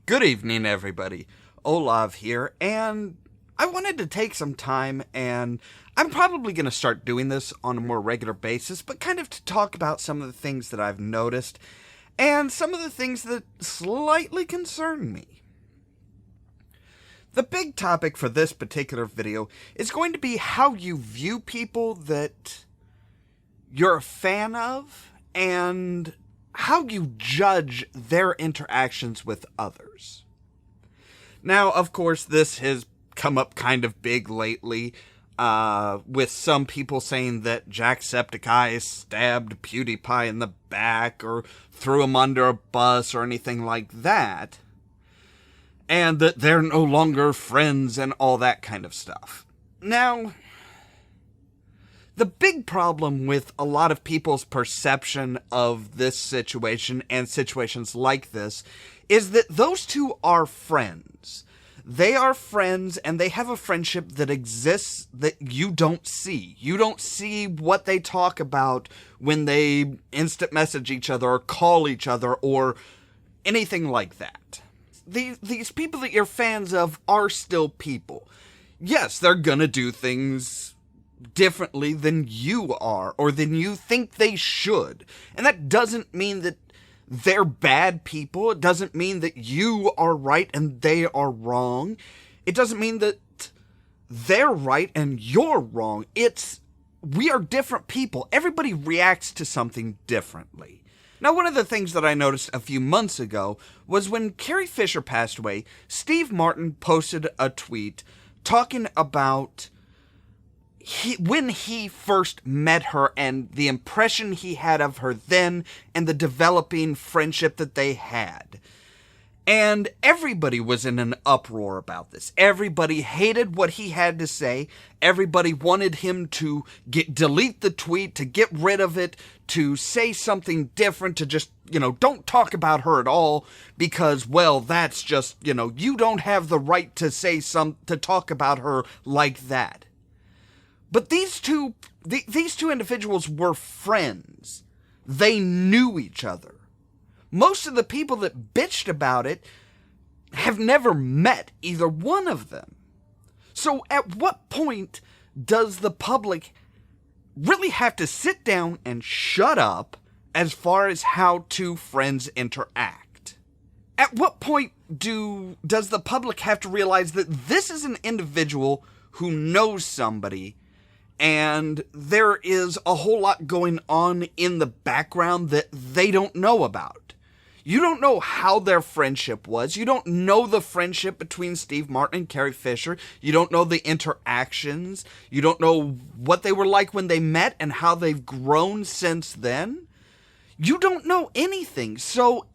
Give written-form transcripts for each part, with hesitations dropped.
Good evening, everybody. Ollamh here, and I wanted to take some time, and I'm probably going to start doing this on a more regular basis, but kind of to talk about some of the things that I've noticed, and some of the things that slightly concern me. The big topic for this particular video is going to be how you view people that you're a fan of, and how you judge their interactions with others. Now, of course, this has come up kind of big lately, with some people saying that Jacksepticeye stabbed PewDiePie in the back, or threw him under a bus, or anything like that, and that they're no longer friends, and all that kind of stuff. Now, the big problem with a lot of people's perception of this situation and situations like this is that those two are friends. They are friends, and they have a friendship that exists that you don't see. You don't see what they talk about when they instant message each other or call each other or anything like that. These people that you're fans of are still people. Yes, they're gonna do things differently than you are, or than you think they should. And that doesn't mean that they're bad people. It doesn't mean that you are right and they are wrong. It doesn't mean that they're right and you're wrong. We are different people. Everybody reacts to something differently. Now, one of the things that I noticed a few months ago was when Carrie Fisher passed away, Steve Martin posted a tweet talking about when he first met her and the impression he had of her then and the developing friendship that they had. And everybody was in an uproar about this. Everybody hated what he had to say. Everybody wanted him to delete the tweet, to get rid of it, to say something different, to just, don't talk about her at all because, well, that's just, you don't have the right to to talk about her like that. But these two individuals were friends. They knew each other. Most of the people that bitched about it have never met either one of them. So at what point does the public really have to sit down and shut up as far as how two friends interact? At what point does the public have to realize that this is an individual who knows somebody, and there is a whole lot going on in the background that they don't know about? You don't know how their friendship was. You don't know the friendship between Steve Martin and Carrie Fisher. You don't know the interactions. You don't know what they were like when they met and how they've grown since then. You don't know anything. So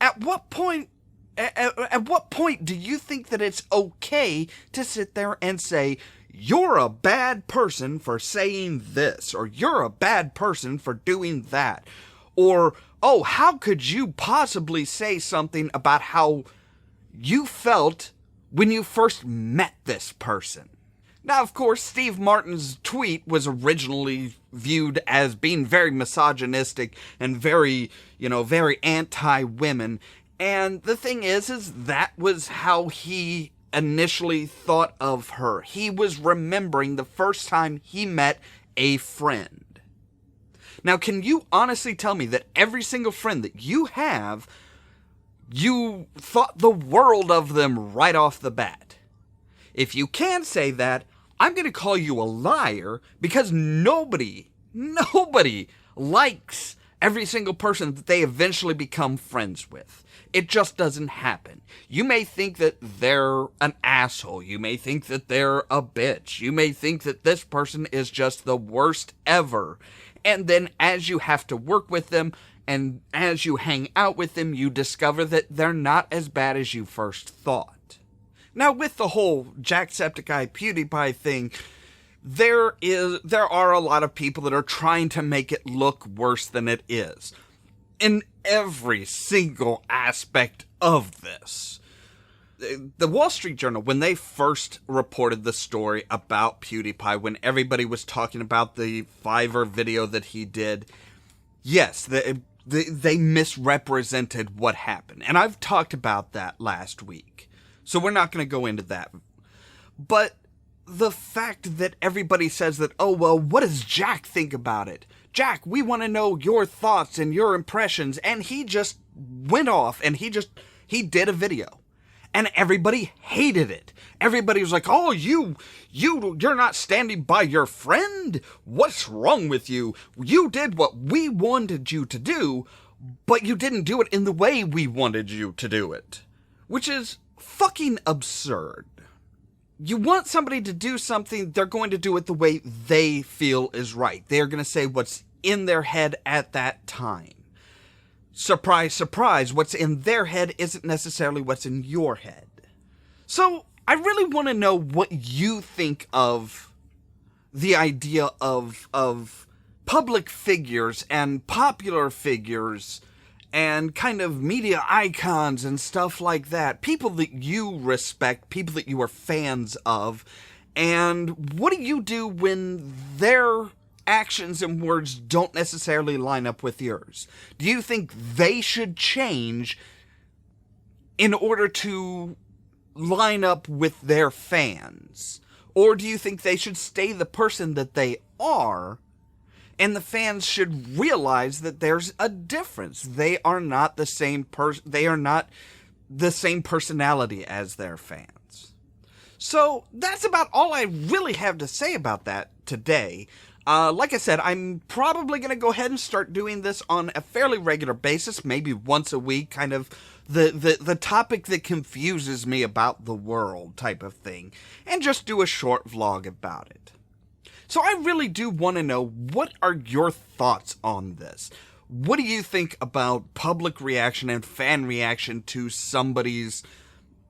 at what point do you think that it's okay to sit there and say, you're a bad person for saying this, or you're a bad person for doing that, or, oh, how could you possibly say something about how you felt when you first met this person? Now, of course, Steve Martin's tweet was originally viewed as being very misogynistic and very anti-women, and the thing is that was how he initially thought of her. He was remembering the first time he met a friend. Now, can you honestly tell me that every single friend that you have, you thought the world of them right off the bat? If you can say that, I'm going to call you a liar, because nobody likes every single person that they eventually become friends with. It just doesn't happen. You may think that they're an asshole. You may think that they're a bitch. You may think that this person is just the worst ever. And then as you have to work with them, and as you hang out with them, you discover that they're not as bad as you first thought. Now, with the whole Jacksepticeye PewDiePie thing, there are a lot of people that are trying to make it look worse than it is. In every single aspect of this. The Wall Street Journal, when they first reported the story about PewDiePie, when everybody was talking about the Fiverr video that he did, yes, They misrepresented what happened. And I've talked about that last week. So we're not going to go into that. But the fact that everybody says that, oh, well, what does Jack think about it? Jack, we want to know your thoughts and your impressions. And he just went off and he did a video. And everybody hated it. Everybody was like, oh, you're not standing by your friend? What's wrong with you? You did what we wanted you to do, but you didn't do it in the way we wanted you to do it. Which is fucking absurd. You want somebody to do something, they're going to do it the way they feel is right. They're going to say what's in their head at that time. Surprise, surprise, what's in their head isn't necessarily what's in your head. So, I really want to know what you think of the idea of public figures and popular figures and kind of media icons and stuff like that. People that you respect, people that you are fans of. And what do you do when their actions and words don't necessarily line up with yours? Do you think they should change in order to line up with their fans? Or do you think they should stay the person that they are, and the fans should realize that there's a difference? They are not the same they are not the same personality as their fans. So that's about all I really have to say about that today. Like I said, I'm probably going to go ahead and start doing this on a fairly regular basis, maybe once a week, kind of the topic that confuses me about the world type of thing, and just do a short vlog about it. So I really do want to know, what are your thoughts on this? What do you think about public reaction and fan reaction to somebody's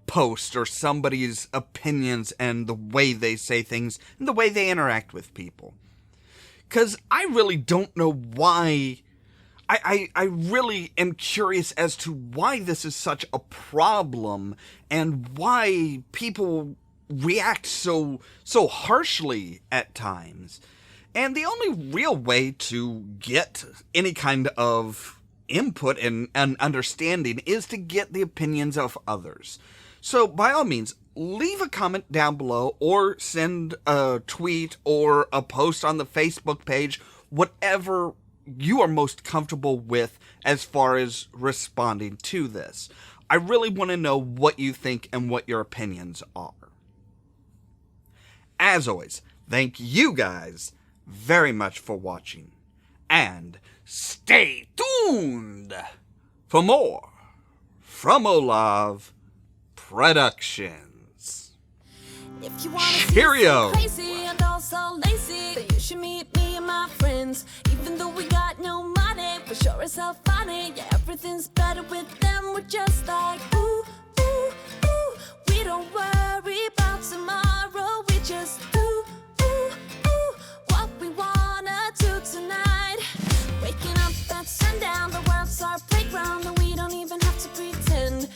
post or somebody's opinions and the way they say things and the way they interact with people? Because I really don't know why. I really am curious as to why this is such a problem and why people react so harshly at times. And the only real way to get any kind of input and understanding is to get the opinions of others. So by all means, leave a comment down below or send a tweet or a post on the Facebook page, whatever you are most comfortable with as far as responding to this. I really want to know what you think and what your opinions are. As always, thank you guys very much for watching, and stay tuned for more from Ollamh Productions. If you want to Cheerio. crazy and also lazy, then you should meet me and my friends. Even though we got no money, for sure it's so funny. Yeah, everything's better with them. We're just like, ooh, ooh, ooh. We don't worry about tomorrow. We just do.